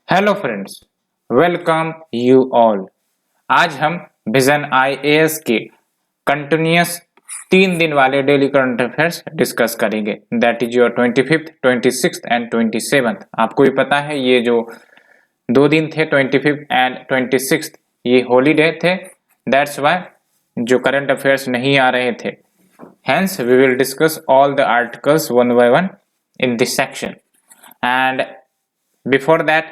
Hello friends, welcome you all. आज हम vision IAS के कंटिन्यूस 3 दिन वाले डेली करंट अफेयर्स डिस्कस करेंगे। That is your 25th, 26th and 27th। आपको भी पता है ये जो 2 दिन थे 25th एंड 26th ये हॉलीडे थे। दैट्स वाई जो करंट अफेयर्स नहीं आ रहे थे। Hence we will discuss all the articles one by one in this section. And before that,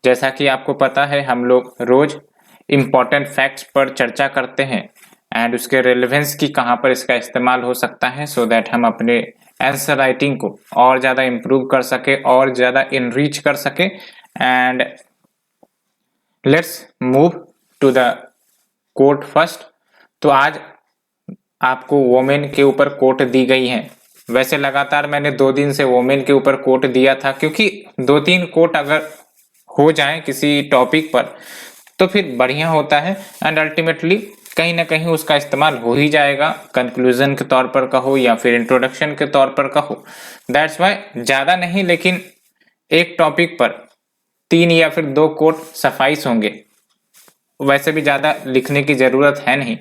जैसा कि आपको पता है हम लोग रोज इम्पोर्टेंट फैक्ट्स पर चर्चा करते हैं एंड उसके रेलेवेंस की कहाँ पर इसका इस्तेमाल हो सकता है सो दैट हम अपने आंसर राइटिंग को और ज़्यादा इम्प्रूव कर सके और ज़्यादा इनरीच कर सके। And let's move to the quote first. तो आज आपको वोमेन के ऊपर कोट दी गई है। वैसे लगातार मैंने 2 दिन से वोमेन के ऊपर कोट दिया था क्योंकि 2-3 कोट अगर हो जाए किसी टॉपिक पर तो फिर बढ़िया होता है एंड अल्टीमेटली कहीं ना कहीं उसका इस्तेमाल हो ही जाएगा, कंक्लूजन के तौर पर कहो या फिर इंट्रोडक्शन के तौर पर कहो। दैट्स वाई ज़्यादा नहीं लेकिन एक टॉपिक पर 3 या फिर 2 कोट सफाइस होंगे। वैसे भी ज़्यादा लिखने की ज़रूरत है नहीं,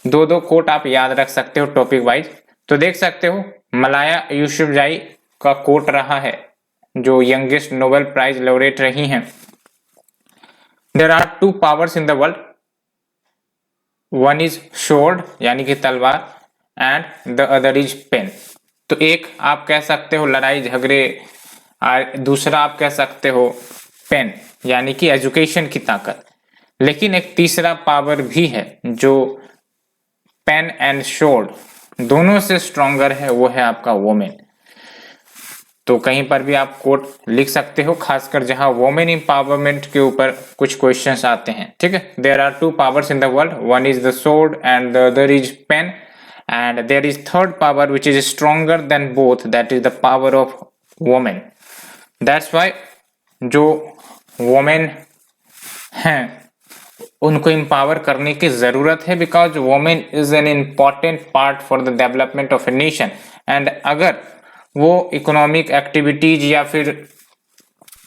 2-2 कोट आप याद रख सकते हो टॉपिक वाइज। तो देख सकते हो मलाया यूसुफजई का कोट रहा है जो यंगेस्ट नोबेल प्राइज लॉरेट रही हैं। There are 2 powers in the world, one is sword यानी कि तलवार and the other is pen. तो एक आप कह सकते हो लड़ाई झगड़े और दूसरा आप कह सकते हो पेन यानी कि एजुकेशन की ताकत। लेकिन एक तीसरा पावर भी है जो पेन एंड स्वॉर्ड दोनों से स्ट्रॉन्गर है, वो है आपका वोमेन। तो कहीं पर भी आप कोट लिख सकते हो, खासकर जहां वोमेन एम्पावरमेंट के ऊपर कुछ क्वेश्चंस आते हैं। ठीक है, there are 2 powers in the world, one is the sword and the other is pen and there is third power which is stronger than both, that is the power of women. That's why जो women हैं उनको empower करने की जरूरत है because women is an important part for the development of a nation. And अगर वो economic activities या फिर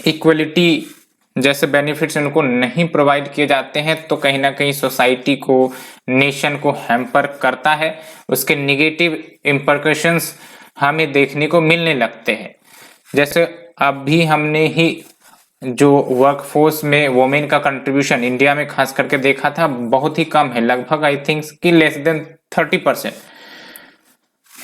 इक्वलिटी जैसे बेनिफिट्स उनको नहीं प्रोवाइड किए जाते हैं तो कहीं ना कहीं सोसाइटी को, नेशन को हैम्पर करता है, उसके निगेटिव इम्प्रिकेशंस हमें देखने को मिलने लगते हैं। जैसे अभी हमने ही जो वर्कफोर्स में वोमेन का कंट्रीब्यूशन इंडिया में खास करके देखा था बहुत ही कम है, लगभग आई थिंक कि लेस देन 30%,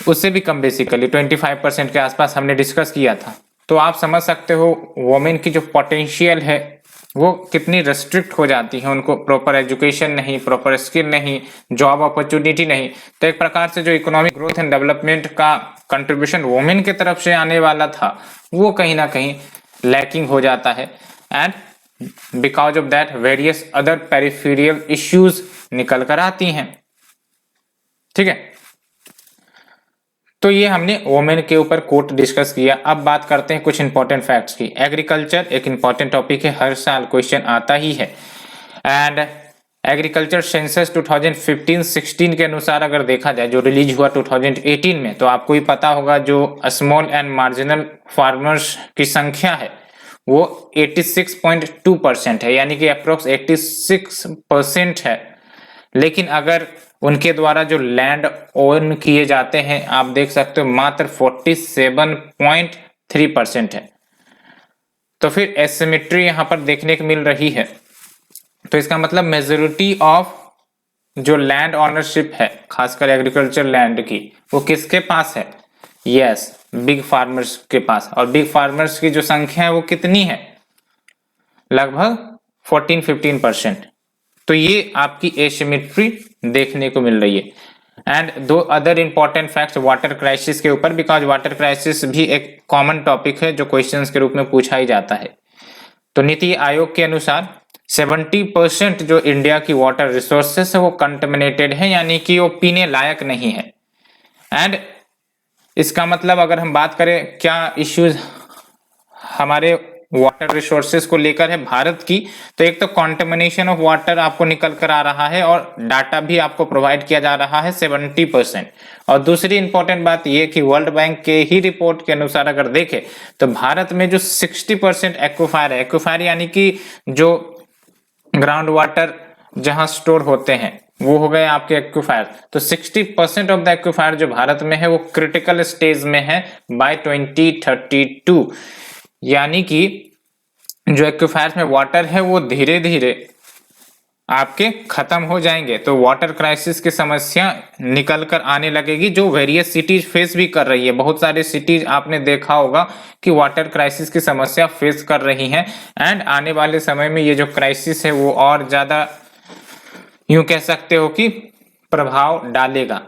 उससे भी कम बेसिकली 25% के आसपास हमने डिस्कस किया था। तो आप समझ सकते हो वोमेन की जो पोटेंशियल है वो कितनी रेस्ट्रिक्ट हो जाती है, उनको प्रॉपर एजुकेशन नहीं, प्रॉपर स्किल नहीं, जॉब अपॉर्चुनिटी नहीं। तो एक प्रकार से जो इकोनॉमिक ग्रोथ एंड डेवलपमेंट का कंट्रीब्यूशन वोमेन की तरफ से आने वाला था वो कहीं ना कहीं लैकिंग हो जाता है and because of that various other peripheral issues निकल कर आती हैं। ठीक है, तो ये हमने वोमेन के ऊपर कोट डिस्कस किया। अब बात करते हैं कुछ इंपॉर्टेंट फैक्ट्स की। एग्रीकल्चर एक इंपॉर्टेंट टॉपिक है, हर साल क्वेश्चन आता ही है। एंड एग्रीकल्चर सेंसस 2015-16 के अनुसार अगर देखा जाए जो रिलीज हुआ 2018 में, तो आपको ही पता होगा जो स्मॉल एंड मार्जिनल फार्मर्स की संख्या है वो 86.2% है, यानी कि अप्रोक्स 86% है। लेकिन अगर उनके द्वारा जो लैंड ओन किए जाते हैं आप देख सकते हो मात्र 47.3% है। तो फिर एसिमेट्री यहां पर देखने को मिल रही है। तो इसका मतलब मेजोरिटी ऑफ जो लैंड ऑनरशिप है खासकर एग्रीकल्चर लैंड की वो किसके पास है? यस, बिग फार्मर्स के पास। और बिग फार्मर्स की जो संख्या है वो कितनी है? लगभग 14-15%। तो ये आपकी एसिमेट्री देखने को मिल रही है। And 2 other important facts water crisis के ऊपर, बिकॉज वाटर क्राइसिस भी एक कॉमन टॉपिक है जो क्वेश्चंस के रूप में पूछा ही जाता है। तो नीति आयोग के अनुसार 70% जो इंडिया की वाटर रिसोर्सेस है वो कंटेमिनेटेड है, यानी कि वो पीने लायक नहीं है। एंड इसका मतलब अगर हम बात करें क्या इश्यूज हमारे वाटर रिसोर्सेज को लेकर है भारत की, तो एक तो कॉन्टेमिनेशन ऑफ वाटर आपको निकल कर आ रहा है और डाटा भी आपको प्रोवाइड किया जा रहा है 70%। और दूसरी इंपॉर्टेंट बात यह कि वर्ल्ड बैंक के ही रिपोर्ट के अनुसार अगर देखें तो भारत में जो 60% एक्वाफायर है, एक्वाफायर यानी कि जो ग्राउंड वाटर जहां स्टोर होते हैं वो हो गए आपके एक्वाफायर, तो 60% ऑफ द एक्वाफायर जो भारत में है वो क्रिटिकल स्टेज में है बाय 2032। यानी कि जो एक्वाफायर में वाटर है वो धीरे धीरे आपके खत्म हो जाएंगे। तो वाटर क्राइसिस की समस्या निकल कर आने लगेगी जो वेरियस सिटीज फेस भी कर रही है। बहुत सारे सिटीज आपने देखा होगा कि वाटर क्राइसिस की समस्या फेस कर रही हैं एंड आने वाले समय में ये जो क्राइसिस है वो और ज्यादा यूं कह सकते हो कि प्रभाव डालेगा।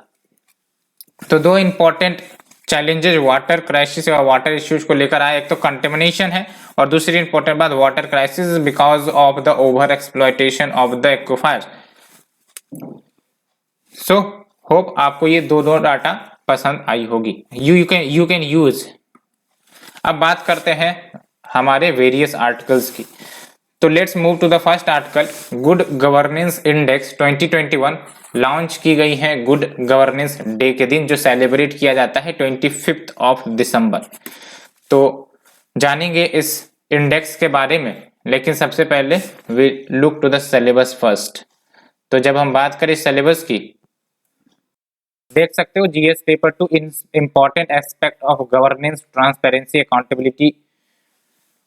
तो दो इंपॉर्टेंट चैलेंजेस वाटर क्राइसिस और वाटर इश्यूज को लेकर आए, एक तो कंटेमिनेशन है और दूसरी इंपॉर्टेंट बात water crisis because of the over exploitation of the aquifer. So hope आपको ये दो डाटा पसंद आई होगी, यू कैन यूज। अब बात करते हैं हमारे वेरियस आर्टिकल्स की। तो let's move to the first article, good governance index 2021 launch की गई है गुड गवर्नेंस डे के दिन, जो सेलिब्रेट किया जाता है 25 ऑफ दिसंबर। तो जानेंगे इस इंडेक्स के बारे में, लेकिन सबसे पहले we look to the syllabus first. तो जब हम बात करें सिलेबस की, देख सकते हो GS paper 2 important aspect of governance, transparency, accountability,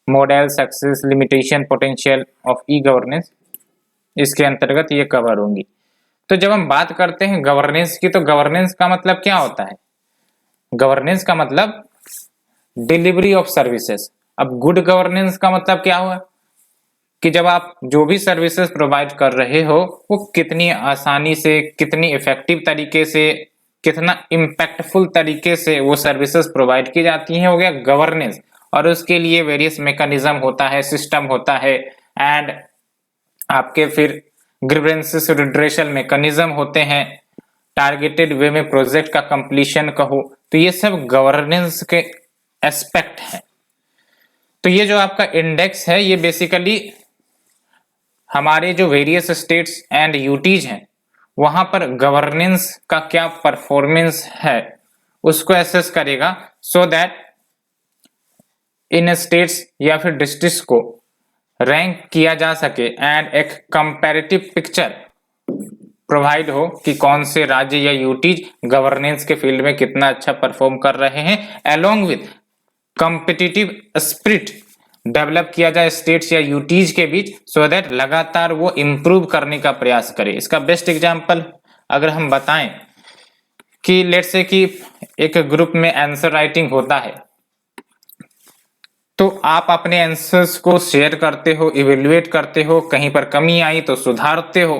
model, success, limitation, potential of e governance, इसके अंतर्गत ये कवर होंगी। तो जब हम बात करते हैं गवर्नेंस की, तो गवर्नेंस का मतलब क्या होता है? गवर्नेंस का मतलब डिलीवरी ऑफ सर्विसेज। अब गुड गवर्नेंस का मतलब क्या हुआ कि जब आप जो भी सर्विसेज प्रोवाइड कर रहे हो वो कितनी आसानी से, कितनी इफेक्टिव तरीके से, कितना इम्पैक्टफुल तरीके से वो सर्विसेज प्रोवाइड की जाती हैं, हो गया गवर्नेंस। और उसके लिए वेरियस मैकेनिज्म होता है, सिस्टम होता है एंड आपके फिर ग्रीवेंसेस रिड्रेसल मैकेनिज्म होते हैं, टारगेटेड वे में प्रोजेक्ट का कंप्लीशन कहो, तो ये सब गवर्नेंस के एस्पेक्ट है। तो ये जो आपका इंडेक्स है ये बेसिकली हमारे जो वेरियस स्टेट्स एंड यूटीज हैं वहां पर गवर्नेंस का क्या परफॉर्मेंस है उसको एसेस करेगा, सो दैट इन स्टेट्स या फिर डिस्ट्रिक्ट्स को रैंक किया जा सके एंड एक कंपैरेटिव पिक्चर प्रोवाइड हो कि कौन से राज्य या यूटीज गवर्नेंस के फील्ड में कितना अच्छा परफॉर्म कर रहे हैं, along with competitive spirit develop किया जाए स्टेट्स या यूटीज के बीच, सो दैट लगातार वो इंप्रूव करने का प्रयास करे। इसका बेस्ट एग्जांपल अगर हम बताएं कि लेट्स से कि एक ग्रुप में आंसर राइटिंग होता है, तो आप अपने आंसर्स को शेयर करते हो, इवेल्युएट करते हो, कहीं पर कमी आई तो सुधारते हो।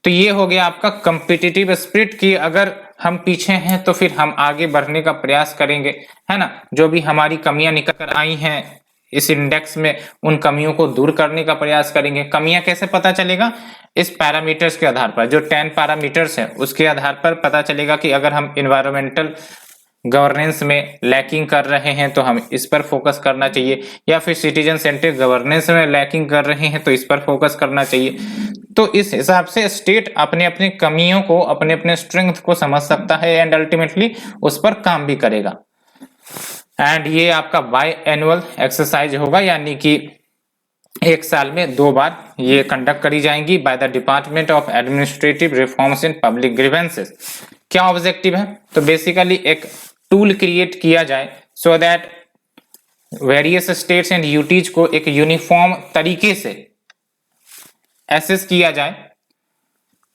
तो ये हो गया आपका कॉम्पिटिटिव स्पिरिट की अगर हम पीछे हैं तो फिर हम आगे बढ़ने का प्रयास करेंगे, है ना। जो भी हमारी कमियां निकल कर आई हैं इस इंडेक्स में, उन कमियों को दूर करने का प्रयास करेंगे। कमियां कैसे पता चलेगा? इस पैरामीटर्स के आधार पर, जो 10 पैरामीटर्स हैं उसके आधार पर पता चलेगा कि अगर हम इन्वायरमेंटल गवर्नेंस में लैकिंग कर रहे हैं तो हम इस पर फोकस करना चाहिए, या फिर सिटीजन सेंट्रिक गवर्नेंस में लैकिंग कर रहे हैं तो इस पर फोकस करना चाहिए। तो इस हिसाब से स्टेट अपने अपने कमियों को, अपने अपने स्ट्रेंथ को समझ सकता है एंड अल्टीमेटली उस पर काम भी करेगा। एंड ये आपका बाय एनुअल एक्सरसाइज होगा, यानी कि एक साल में 2 बार ये कंडक्ट करी जाएंगी by the department of administrative reforms in public grievances. क्या ऑब्जेक्टिव है? तो बेसिकली एक टूल क्रिएट किया जाए so that various states and UTs को एक यूनिफॉर्म तरीके से एसेस किया जाए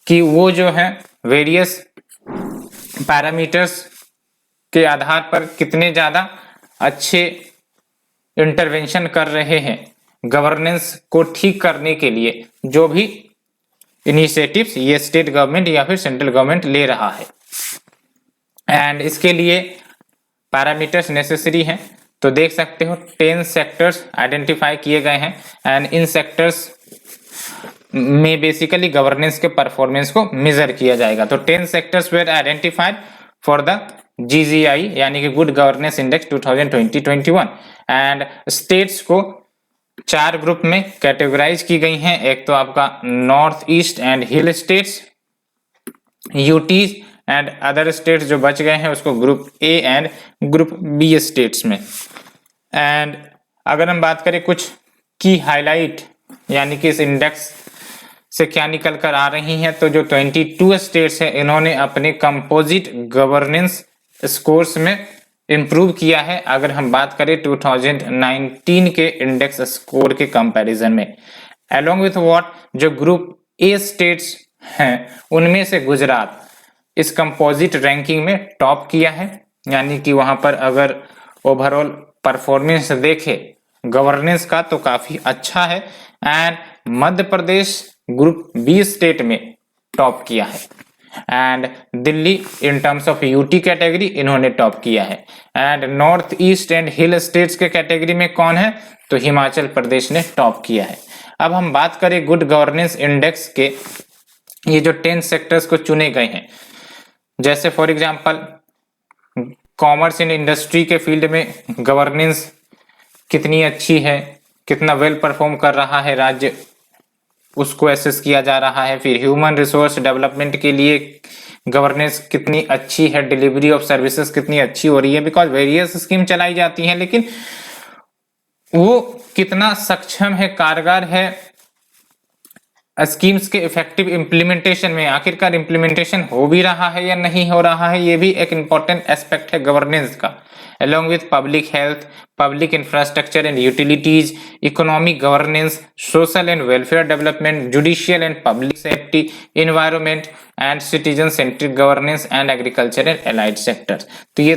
कि वो जो है वेरियस पैरामीटर्स के आधार पर कितने ज्यादा अच्छे इंटरवेंशन कर रहे हैं गवर्नेंस को ठीक करने के लिए, जो भी इनिशिएटिव्स ये स्टेट गवर्नमेंट या फिर सेंट्रल गवर्नमेंट ले रहा है। एंड इसके लिए पैरामीटर्स नेसेसरी हैं। तो देख सकते हो 10 सेक्टर्स आइडेंटिफाई किए गए हैं एंड इन सेक्टर्स में बेसिकली गवर्नेंस के परफॉर्मेंस को मेजर किया जाएगा। तो 10 sectors were identified for the GGI यानी कि good governance index 2020-21 and states को 4 ग्रुप में कैटेगराइज की गई हैं। एक तो आपका North East and hill states, UTs and other states जो बच गए हैं उसको group A and group B states में। एंड अगर हम बात करें कुछ की हाईलाइट यानी कि इस इंडेक्स से क्या निकल कर आ रही हैं, तो जो 22 स्टेट्स हैं इन्होंने अपने कंपोजिट गवर्नेंस स्कोर्स में इंप्रूव किया है अगर हम बात करें 2019 के इंडेक्स स्कोर के कंपैरिजन में। अलोंग विथ व्हाट, जो ग्रुप ए स्टेट्स हैं उनमें से गुजरात इस कंपोजिट रैंकिंग में टॉप किया है, यानी कि वहां पर अगर ओवरऑल परफॉर्मेंस देखे गवर्नेंस का तो काफी अच्छा है। And Madhya Pradesh group B state में टॉप किया है। एंड दिल्ली इन टर्म्स ऑफ यूटी कैटेगरी इन्होंने टॉप किया है। And North East and hill states के कैटेगरी में कौन है, तो हिमाचल प्रदेश ने टॉप किया है। अब हम बात करें गुड गवर्नेंस इंडेक्स के, ये जो 10 सेक्टर्स को चुने गए हैं, जैसे for example commerce and industry के फील्ड में गवर्नेंस कितनी अच्छी है, कितना वेल परफॉर्म कर रहा है राज्य, उसको एसेस किया जा रहा है। फिर ह्यूमन रिसोर्स डेवलपमेंट के लिए गवर्नेंस कितनी अच्छी है, डिलीवरी ऑफ सर्विसेज कितनी अच्छी हो रही है, बिकॉज वेरियस स्कीम चलाई जाती हैं लेकिन वो कितना सक्षम है, कारगर है स्कीम्स के इफेक्टिव इंप्लीमेंटेशन में, आखिरकार इंप्लीमेंटेशन हो भी रहा है या नहीं हो रहा है, ये भी एक इंपॉर्टेंट एस्पेक्ट है गवर्नेंस का। along with public health, public infrastructure and utilities, economic governance, social and welfare development, judicial and public safety, environment and citizen-centric governance and agriculture and allied sectors। तो ये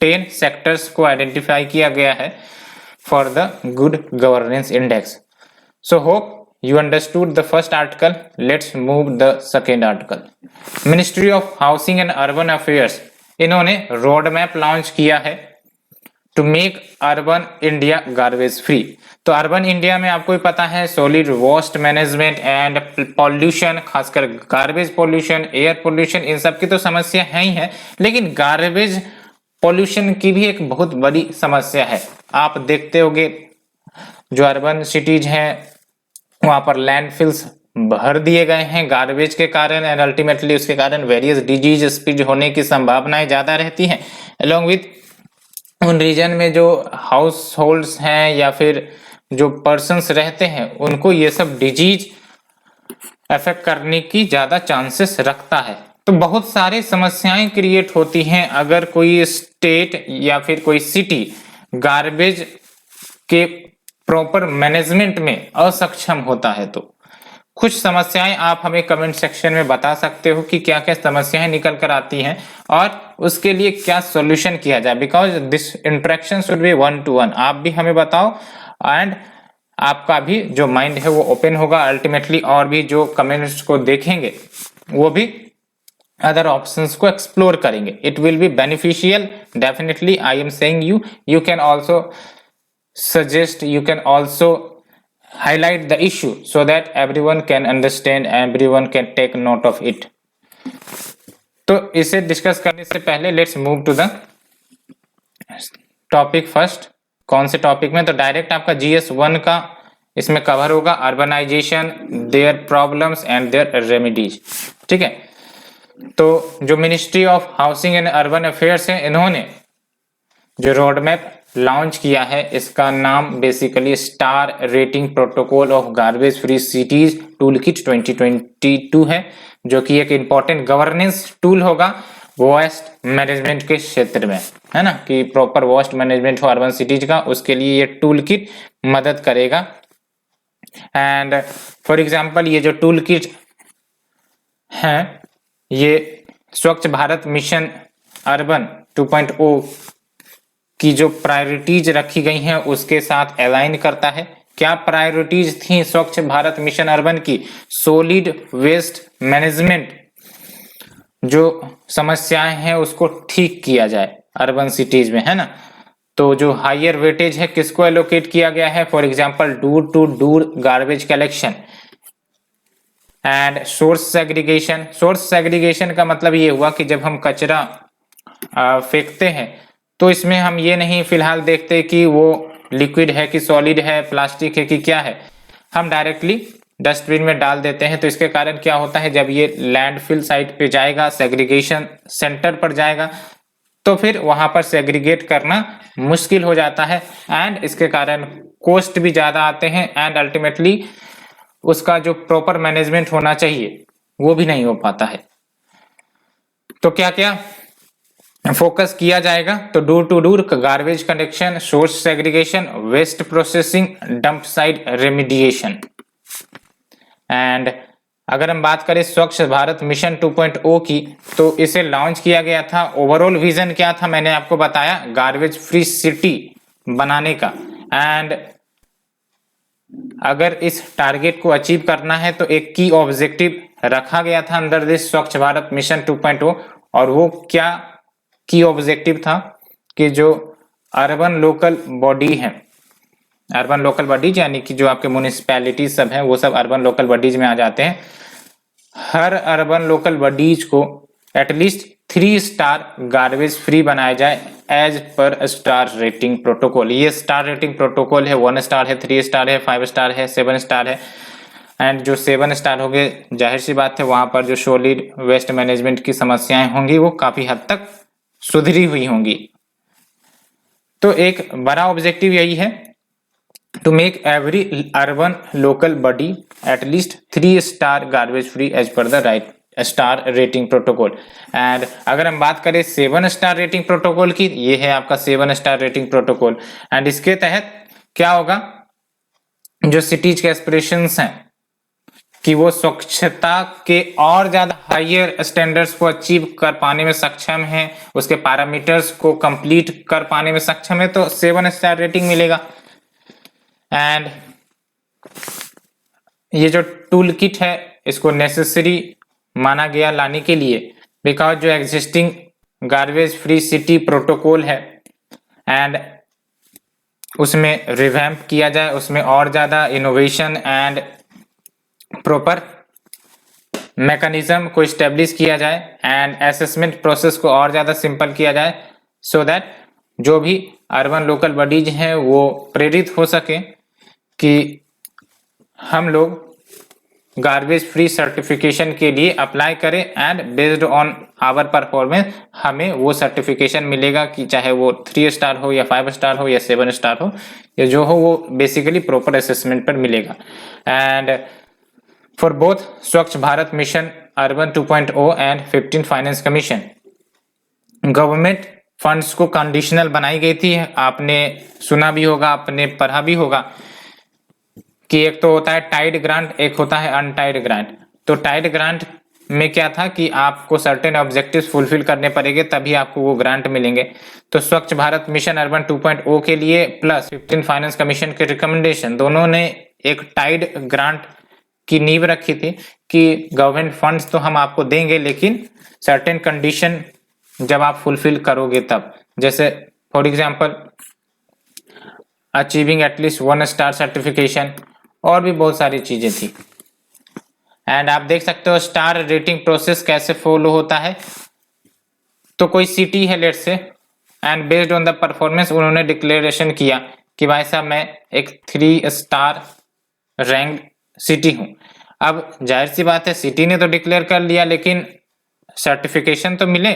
10 sectors को identify किया गया है for the good governance index। So hope you understood the first article. Let's move the second article। Ministry of Housing and Urban Affairs इन्होंने road map launch किया है to make urban India garbage free. तो urban India में आपको ही पता है solid waste management and pollution, खासकर गार्बेज पॉल्यूशन, एयर पॉल्यूशन, इन सब की तो समस्या है ही है, लेकिन गार्बेज पॉल्यूशन की भी एक बहुत बड़ी समस्या है। आप देखते होंगे जो अर्बन सिटीज हैं वहां पर लैंडफिल्स भर दिए गए हैं गार्बेज के कारण, एंड अल्टीमेटली उसके कारण वेरियस डिजीज स्प्रेड होने की संभावनाएं ज्यादा रहती हैं। अलोंग विथ उन रीजन में जो हाउस होल्ड्स हैं या फिर जो पर्सन्स रहते हैं उनको ये सब डिजीज अफेक्ट करने की ज्यादा चांसेस रखता है। तो बहुत सारी समस्याएं क्रिएट होती हैं अगर कोई स्टेट या फिर कोई सिटी गार्बेज के प्रॉपर मैनेजमेंट में असक्षम होता है। तो कुछ समस्याएं आप हमें कमेंट सेक्शन में बता सकते हो कि क्या क्या समस्याएं निकल कर आती हैं और उसके लिए क्या सॉल्यूशन किया जाए, because this interaction should be 1 to 1। आप भी हमें बताओ एंड आपका भी जो माइंड है वो ओपन होगा अल्टीमेटली, और भी जो कमेंट्स को देखेंगे वो भी अदर ऑप्शंस को एक्सप्लोर करेंगे। It will be beneficial definitely. I am saying you can also suggest, you can also highlight the issue so that everyone can understand, everyone can take note of it। तो इसे discuss करने से पहले let's move to the topic first. कौन से topic में, तो direct आपका GS1 का इसमें कवर होगा, urbanisation, their problems and their remedies. ठीक है, तो जो Ministry of Housing and Urban Affairs है इन्होंने जो रोड मैप लॉन्च किया है इसका नाम basically star rating protocol of garbage free cities toolkit 2022 है, जो कि एक इंपॉर्टेंट गवर्नेंस टूल होगा वेस्ट मैनेजमेंट के क्षेत्र में, है ना, कि प्रॉपर वेस्ट मैनेजमेंट हो अर्बन सिटीज का, उसके लिए ये टूल किट मदद करेगा। एंड फॉर एग्जांपल ये जो टूल किट है ये स्वच्छ भारत मिशन अर्बन 2.0 की जो प्रायोरिटीज रखी गई हैं उसके साथ अलाइन करता है। क्या प्रायोरिटीज थी स्वच्छ भारत मिशन अर्बन की? सॉलिड वेस्ट मैनेजमेंट, जो समस्याएं हैं उसको ठीक किया जाए अर्बन सिटीज में, है ना। तो जो हायर वेटेज है किसको एलोकेट किया गया है? For example door to door garbage collection and source segregation. Source segregation का मतलब ये हुआ कि जब हम कचरा फेंकते हैं तो इसमें हम ये नहीं फिलहाल देखते कि वो लिक्विड है कि सॉलिड है, प्लास्टिक है कि क्या है, हम डायरेक्टली डस्टबिन में डाल देते हैं। तो इसके कारण क्या होता है, जब ये लैंडफिल साइट पे जाएगा, सेग्रीगेशन सेंटर पर जाएगा, तो फिर वहां पर सेग्रीगेट करना मुश्किल हो जाता है एंड इसके कारण कॉस्ट भी ज्यादा आते हैं एंड अल्टीमेटली उसका जो प्रॉपर मैनेजमेंट होना चाहिए वो भी नहीं हो पाता है। तो क्या क्या फोकस किया जाएगा, तो door to door garbage collection, source segregation, waste processing, dump site remediation. And अगर हम बात करें स्वच्छ भारत मिशन 2.0 की, तो इसे लॉन्च किया गया था। ओवरऑल विजन क्या था मैंने आपको बताया, गार्बेज फ्री सिटी बनाने का। एंड अगर इस टारगेट को अचीव करना है तो एक की ऑब्जेक्टिव रखा गया था अंडर दिस स्वच्छ भारत मिशन 2.0, और वो क्या की ऑब्जेक्टिव था कि जो अर्बन लोकल बॉडी है, अर्बन लोकल बॉडीज यानी कि जो आपके म्यूनिसिपैलिटीज सब हैं वो सब अर्बन लोकल बॉडीज में आ जाते हैं। हर अर्बन लोकल बॉडीज को एटलीस्ट 3 स्टार गार्बेज फ्री बनाया जाए as per star rating protocol. ये स्टार रेटिंग प्रोटोकॉल है, 1 स्टार है, 3 स्टार है, 5 स्टार है, 7 स्टार है। एंड जो 7 स्टार हो गए, जाहिर सी बात है वहां पर जो सॉलिड वेस्ट मैनेजमेंट की समस्याएं होंगी वो काफी हद तक सुधरी हुई होंगी। तो एक बड़ा ऑब्जेक्टिव यही है, to make every urban local body at least 3 star garbage free as per the right star rating protocol. And अगर हम बात करें 7 स्टार रेटिंग प्रोटोकॉल की, ये है आपका 7 स्टार रेटिंग प्रोटोकॉल। एंड इसके तहत क्या होगा, जो सिटीज के एस्पिरेशंस हैं कि वो स्वच्छता के और ज्यादा हायर स्टैंडर्ड्स को अचीव कर पाने में सक्षम है, उसके पैरामीटर्स को कंप्लीट कर पाने में सक्षम है, तो 7 स्टार रेटिंग मिलेगा। एंड ये जो टूल किट है इसको नेसेसरी माना गया लाने के लिए, बिकॉज जो existing garbage free city protocol है एंड उसमें रिवैम्प किया जाए, उसमें और ज्यादा इनोवेशन एंड प्रॉपर मैकेनिज्म को स्टेब्लिश किया जाए एंड असेसमेंट प्रोसेस को और ज्यादा सिंपल किया जाए, सो दैट जो भी अर्बन लोकल बॉडीज हैं वो प्रेरित हो सके कि हम लोग गार्बेज फ्री सर्टिफिकेशन के लिए अप्लाई करें and based on our performance हमें वो सर्टिफिकेशन मिलेगा, कि चाहे वो 3 स्टार हो या 5 स्टार हो या 7 स्टार हो या जो हो, वो बेसिकली प्रॉपर असेसमेंट पर मिलेगा। एंड फॉर बोथ स्वच्छ Bharat mission urban 2.0 and 15 finance commission, government funds को कंडीशनल बनाई गई थी। आपने सुना भी होगा, आपने पढ़ा भी होगा कि एक तो होता है टाइड ग्रांट, एक होता है अनटाइड ग्रांट। तो टाइड ग्रांट में क्या था कि आपको सर्टेन ऑब्जेक्टिव्स फुलफिल करने पड़ेंगे तभी आपको वो ग्रांट मिलेंगे। तो स्वच्छ भारत मिशन अर्बन 2.0 के लिए प्लस 15 फाइनेंस कमीशन के रिकमेंडेशन, दोनों ने एक टाइड ग्रांट की नींव रखी थी कि गवर्नमेंट फंड्स तो हम आपको देंगे लेकिन सर्टेन कंडीशन जब आप फुलफिल करोगे तब, जैसे for example achieving at least 1 star certification और भी बहुत सारी चीजें थी। एंड आप देख सकते हो स्टार रेटिंग प्रोसेस कैसे फॉलो होता है। तो कोई सिटी है let's say, and based on the performance उन्होंने डिक्लेरेशन किया कि भाई साहब मैं एक 3 स्टार रैंक सिटी हूं। अब जाहिर सी बात है सिटी ने तो डिक्लेयर कर लिया, लेकिन सर्टिफिकेशन तो मिले,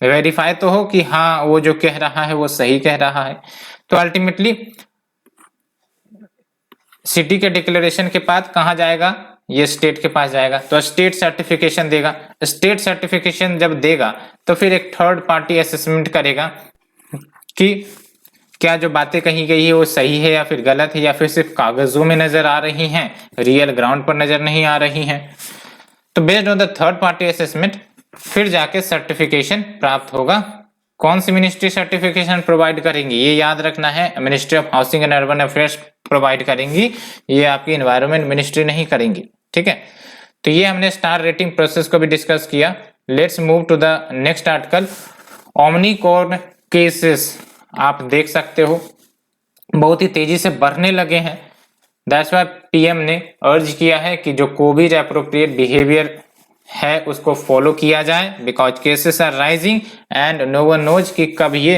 वेरीफाई तो हो कि हाँ वो जो कह रहा है वो सही कह रहा है। तो अल्टीमेटली सिटी के डिक्लेरेशन के बाद कहाँ जाएगा, ये स्टेट के पास जाएगा, तो स्टेट सर्टिफिकेशन देगा। स्टेट सर्टिफिकेशन जब देगा तो फिर एक थर्ड पार्टी असेसमेंट करेगा कि क्या जो बातें कही गई है वो सही है या फिर गलत है, या फिर सिर्फ कागजों में नजर आ रही हैं, रियल ग्राउंड पर नजर नहीं आ रही हैं। तो based on the third party assessment फिर जाके सर्टिफिकेशन प्राप्त होगा। कौन सी मिनिस्ट्री सर्टिफिकेशन प्रोवाइड करेंगी, ये याद रखना है, ministry of Housing and Urban affairs provide करेंगी, ये आपकी एनवायरनमेंट मिनिस्ट्री नहीं करेंगी। ठीक है, तो ये हमने स्टार रेटिंग प्रोसेस को भी डिस्कस किया। Let's move to the next article, omicron cases. आप देख सकते हो बहुत ही तेजी से बढ़ने लगे हैं। दैट्स व्हाई पीएम ने अर्ज किया है कि जो कोविड एप्रोप्रिएट बिहेवियर है उसको फॉलो किया जाए, because cases are rising and no one knows कि कब ये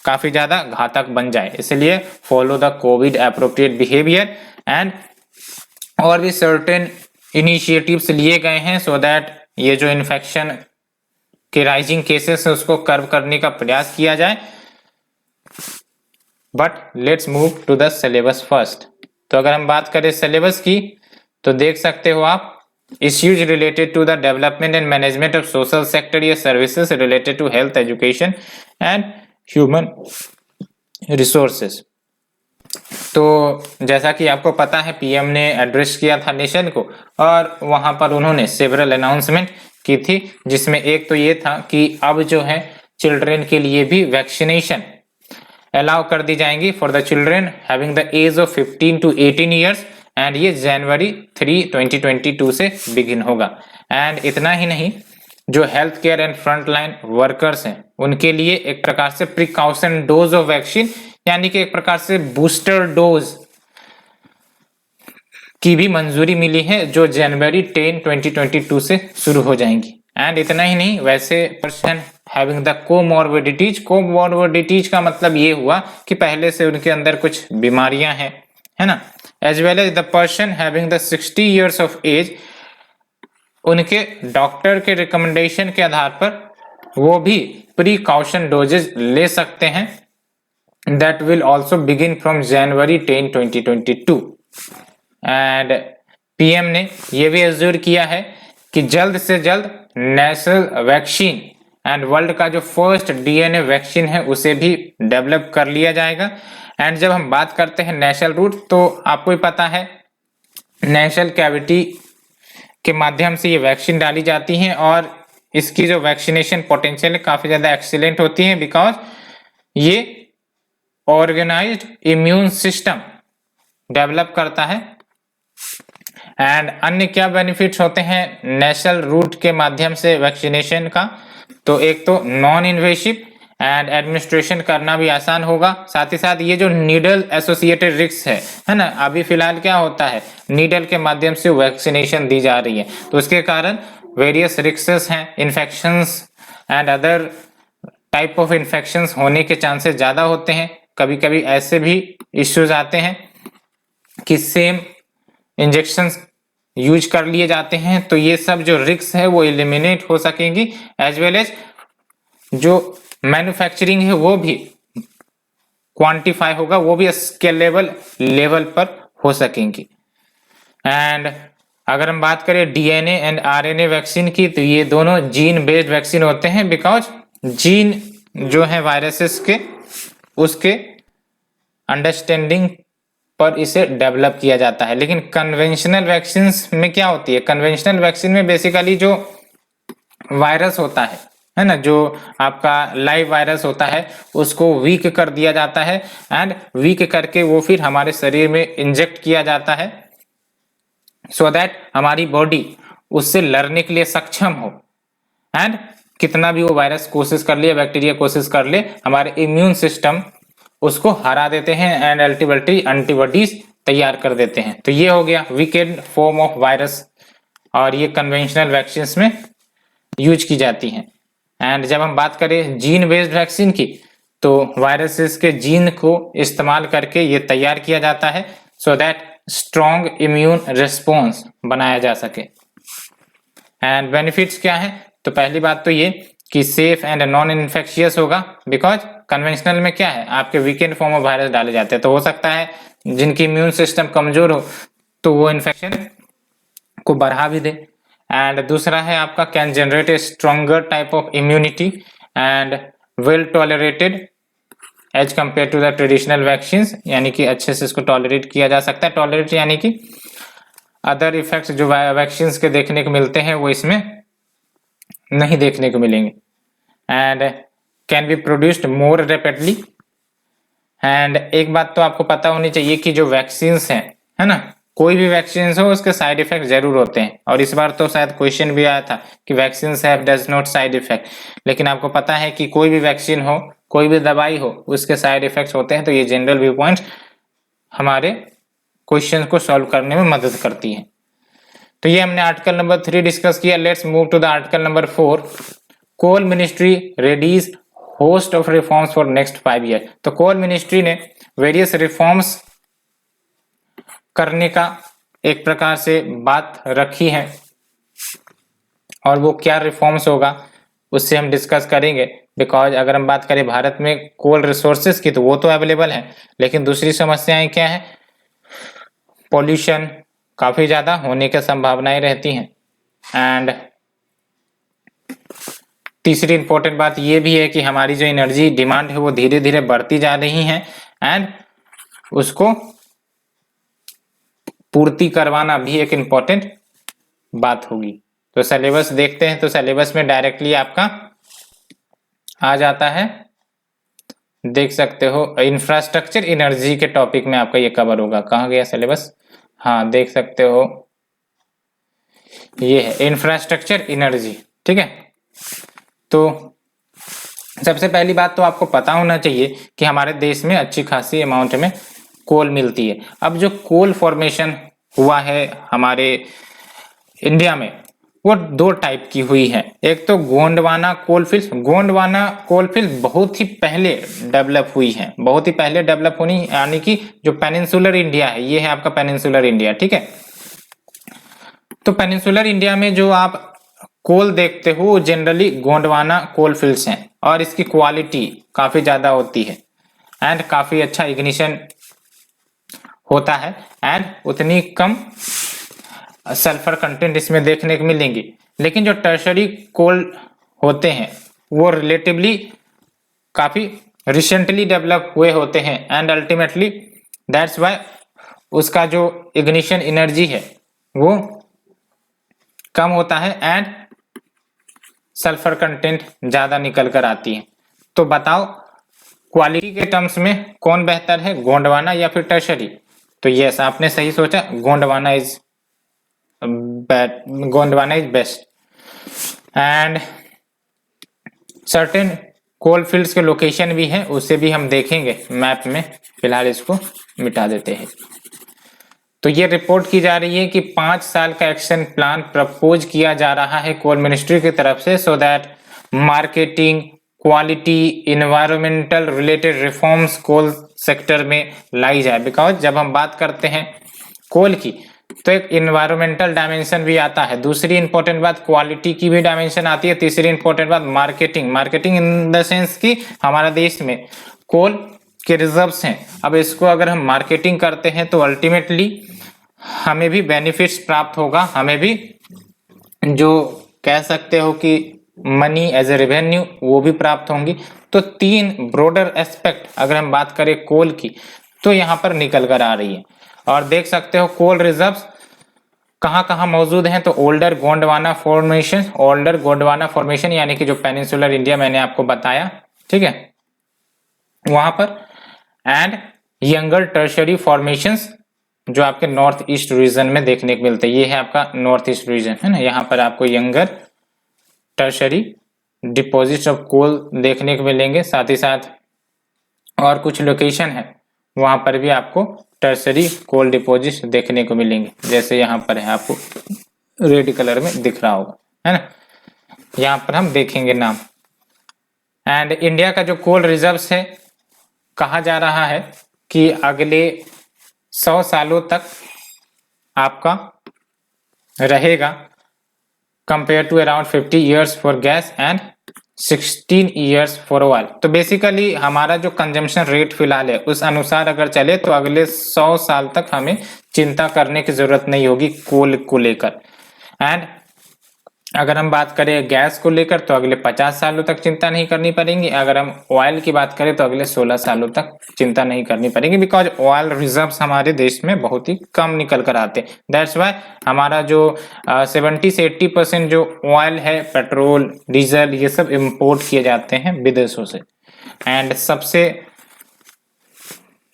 काफी ज्यादा घातक बन जाए। इसलिए follow the COVID appropriate behaviour and और भी सर्टेन इनिशिएटिव्स लिए गए हैं सो दैट ये जो इन्फेक्शन के राइजिंग केसेस है उसको कर्व करने का प्रयास किया जाए। But let's move to the syllabus first. तो अगर हम बात करें सिलेबस की तो देख सकते हो आप issues related to the development and management of social sector या services related to health education and human resources। तो जैसा कि आपको पता है पीएम ने एड्रेस किया था नेशन को और वहां पर उन्होंने सेवरल अनाउंसमेंट की थी, जिसमें एक तो ये था कि अब जो है चिल्ड्रन के लिए भी वैक्सीनेशन अलाउ कर दी जाएंगी for the children having the age of 15 to 18 years and ये जनवरी 3, 2022 से बिगिन होगा। एंड इतना ही नहीं, जो health care and front line workers हैं उनके लिए एक प्रकार से प्रिकॉशन डोज ऑफ वैक्सीन यानी कि एक प्रकार से बूस्टर डोज की भी मंजूरी मिली है जो जनवरी 10, 2022 से शुरू हो जाएंगी। एंड इतना ही नहीं, वैसे पर्सन हैविंग द कोमॉर्बिडिटीज का मतलब ये हुआ कि पहले से उनके अंदर कुछ बीमारियां हैं, है ना, as well as the person having the 60 years of age, उनके डॉक्टर के रिकमेंडेशन के आधार पर वो भी प्रिकॉशन डोजेज ले सकते हैं। That will also begin from January 10, 2022। And PM ने ये भी एज्योर किया है कि जल्द से जल्द नेशनल वैक्सीन एंड वर्ल्ड का जो फर्स्ट डीएनए वैक्सीन है उसे भी डेवलप कर लिया जाएगा। एंड जब हम बात करते हैं नेशनल रूट तो आपको ही पता है नेशनल कैविटी के माध्यम से ये वैक्सीन डाली जाती है और इसकी जो वैक्सीनेशन पोटेंशियल है काफी ज्यादा एक्सीलेंट होती है बिकॉज ये ऑर्गेनाइज्ड इम्यून सिस्टम डेवलप करता है। एंड अन्य क्या बेनिफिट्स होते हैं नेशनल रूट के माध्यम से वैक्सीनेशन का, तो एक तो नॉन इन्वेसिव एंड एडमिनिस्ट्रेशन करना भी आसान होगा। साथ ही साथ ये जो नीडल एसोसिएटेड रिस्क है ना, अभी फिलहाल क्या होता है नीडल के माध्यम से वैक्सीनेशन दी जा रही है तो उसके कारण वेरियस रिस्क्स हैं, infections and other type of infections होने के चांसेस ज्यादा होते हैं। कभी कभी ऐसे भी इश्यूज आते हैं कि सेम इंजेक्शंस यूज कर लिए जाते हैं, तो ये सब जो रिस्क है वो एलिमिनेट हो सकेंगी एज वेल एज जो मैन्युफैक्चरिंग है वो भी क्वांटिफाई होगा, वो भी स्केलेबल लेवल पर हो सकेंगी। एंड अगर हम बात करें डीएनए एंड आरएनए वैक्सीन की तो ये दोनों जीन बेस्ड वैक्सीन होते हैं बिकॉज जीन जो है वायरसेस के उसके अंडरस्टैंडिंग पर इसे डेवलप किया जाता है। लेकिन कन्वेंशनल वैक्सीन में क्या होती है, कन्वेंशनल वैक्सीन में बेसिकली जो वायरस होता है ना, जो आपका लाइव वायरस होता है उसको वीक कर दिया जाता है एंड वीक करके वो फिर हमारे शरीर में इंजेक्ट किया जाता है सो दैट हमारी बॉडी उससे लड़ने के लिए सक्षम हो। एंड कितना भी वो वायरस कोशिश कर ले, बैक्टीरिया कोशिश कर ले, हमारे इम्यून सिस्टम उसको हरा देते हैं एंड अल्टीमेटली एंटीबॉडीज तैयार कर देते हैं। तो ये हो गया वीकेंड फॉर्म ऑफ वायरस और ये कन्वेंशनल वैक्सीन में यूज की जाती हैं। एंड जब हम बात करें जीन बेस्ड वैक्सीन की तो वायरसेस के जीन को इस्तेमाल करके ये तैयार किया जाता है so that strong immune response बनाया जा सके। एंड बेनिफिट्स क्या है, तो पहली बात तो ये कि सेफ एंड नॉन इन्फेक्शियस होगा बिकॉज कन्वेंशनल में क्या है आपके वीकेंड फॉर्म ऑफ वायरस डाले जाते हैं, तो हो सकता है जिनकी इम्यून सिस्टम कमजोर हो तो वो इन्फेक्शन को बढ़ा भी दे। एंड दूसरा है आपका can generate a stronger type of immunity and well tolerated as compared to the traditional vaccine, यानी कि अच्छे से इसको टॉलरेट किया जा सकता है। टॉलरेट यानी कि अदर इफेक्ट्स जो वैक्सीन के देखने को मिलते हैं वो इसमें नहीं देखने को मिलेंगे। And can be produced more rapidly. And एक बात तो आपको पता होनी चाहिए कि जो वैक्सीन हैं, है ना, कोई भी वैक्सीन हो उसके साइड इफेक्ट जरूर होते हैं और इस बार तो शायद क्वेश्चन भी आया था कि vaccine have does not side effect, लेकिन आपको पता है कि कोई भी वैक्सीन हो, कोई भी दवाई हो, उसके साइड इफेक्ट्स होते हैं। तो ये जनरल व्यू पॉइंट हमारे क्वेश्चन को सॉल्व करने में मदद करती है। तो ये हमने आर्टिकल नंबर 3 डिस्कस किया। Let's move to the article number 4। Coal ministry readies host of reforms for next 5 year. तो कोल मिनिस्ट्री ने वेरियस रिफॉर्म्स करने का एक प्रकार से बात रखी है, और वो क्या रिफॉर्म्स होगा उससे हम डिस्कस करेंगे। बिकॉज अगर हम बात करें भारत में कोल रिसोर्सेज की तो वो तो अवेलेबल है, लेकिन दूसरी समस्याएं क्या है, पोल्यूशन काफी ज्यादा होने की संभावनाएं रहती हैं। एंड तीसरी इंपॉर्टेंट बात ये भी है कि हमारी जो एनर्जी डिमांड है वो धीरे धीरे बढ़ती जा रही है, एंड उसको पूर्ति करवाना भी एक इम्पोर्टेंट बात होगी। तो सिलेबस देखते हैं। तो सिलेबस में डायरेक्टली आपका आ जाता है, देख सकते हो, इंफ्रास्ट्रक्चर एनर्जी के टॉपिक में आपका ये कवर होगा। कहाँ गया सिलेबस? हाँ, देख सकते हो, ये है इंफ्रास्ट्रक्चर एनर्जी। ठीक है, तो सबसे पहली बात तो आपको पता होना चाहिए कि हमारे देश में अच्छी खासी अमाउंट में कोल मिलती है। अब जो कोल फॉर्मेशन हुआ है हमारे इंडिया में वो दो टाइप की हुई है। एक तो गोंडवाना कोलफील्ड। गोंडवाना कोलफील्ड बहुत ही पहले डेवलप हुई है, बहुत ही पहले डेवलप होनी, यानी कि जो पेनिनसुलर इंडिया है, ये है आपका पेनिनसुलर इंडिया। ठीक है, तो पेनिनसुलर इंडिया में जो आप कोल देखते हो जनरली गोंडवाना कोलफील्ड्स हैं, और इसकी क्वालिटी काफी ज्यादा होती है एंड काफी अच्छा इग्निशन होता है, एंड उतनी कम सल्फर कंटेंट इसमें देखने को मिलेंगी। लेकिन जो टर्शरी कोल होते हैं वो रिलेटिवली काफी रिसेंटली डेवलप हुए होते हैं, एंड अल्टीमेटली दैट्स व्हाई उसका जो इग्निशन एनर्जी है वो कम होता है एंड सल्फर कंटेंट ज्यादा निकल कर आती है। तो बताओ क्वालिटी के टर्म्स में कौन बेहतर है, गोंडवाना या फिर टर्शरी? तो यस, आपने सही सोचा, Gondwana is best. And certain coal fields के लोकेशन भी है, उसे भी हम देखेंगे मैप में, फिलहाल इसको मिटा देते हैं। तो ये रिपोर्ट की जा रही है कि 5 साल का एक्शन प्लान प्रपोज किया जा रहा है कोल मिनिस्ट्री की तरफ से, so that marketing, quality, environmental related reforms coal sector में लाई जाए। बिकॉज जब हम बात करते हैं कोल की तो एक इन्वायरमेंटल डायमेंशन भी आता है, दूसरी इंपॉर्टेंट बात क्वालिटी की भी डायमेंशन आती है, तीसरी इंपॉर्टेंट बात मार्केटिंग इन द सेंस कि हमारा देश में कोल के रिजर्व्स हैं। अब इसको अगर हम मार्केटिंग करते हैं तो अल्टीमेटली हमें भी बेनिफिट्स प्राप्त होगा, हमें भी जो कह सकते हो कि मनी एज ए रेवेन्यू वो भी प्राप्त होंगी। तो 3 ब्रॉडर एस्पेक्ट अगर हम बात करें कोल की तो यहाँ पर निकल कर आ रही है। और देख सकते हो कोल रिजर्व्स कहाँ कहाँ मौजूद हैं, तो ओल्डर गोंडवाना फॉर्मेशन यानी कि जो पेनिनसुलर इंडिया मैंने आपको बताया, ठीक है, वहां पर, एंड यंगर टर्शरी फॉर्मेशंस जो आपके नॉर्थ ईस्ट रीजन में देखने को मिलते हैं। ये है आपका नॉर्थ ईस्ट रीजन, है ना, यहाँ पर आपको younger tertiary deposits of coal देखने को मिलेंगे। साथ ही साथ और कुछ लोकेशन है वहां पर भी आपको टर्शरी कोल डिपॉजिट्स देखने को मिलेंगे, जैसे यहाँ पर है, आपको रेड कलर में दिख रहा होगा, है ना, यहाँ पर हम देखेंगे नाम। एंड इंडिया का जो कोल रिजर्व्स है, कहा जा रहा है कि अगले 100 सालों तक आपका रहेगा, compare to around 50 years for gas and 16 years for oil. तो बेसिकली हमारा जो कंजम्पशन रेट फिलहाल है उस अनुसार अगर चले तो अगले 100 साल तक हमें चिंता करने की जरूरत नहीं होगी कोल को लेकर। एंड अगर हम बात करें गैस को लेकर तो अगले 50 सालों तक चिंता नहीं करनी पड़ेगी। अगर हम ऑयल की बात करें तो अगले 16 सालों तक चिंता नहीं करनी पड़ेगी, बिकॉज ऑयल रिजर्व्स हमारे देश में बहुत ही कम निकल कर आते हैं। दैट्स वाई हमारा जो 70 से 80% जो ऑयल है, पेट्रोल, डीजल, ये सब इंपोर्ट किए जाते हैं विदेशों से। एंड सबसे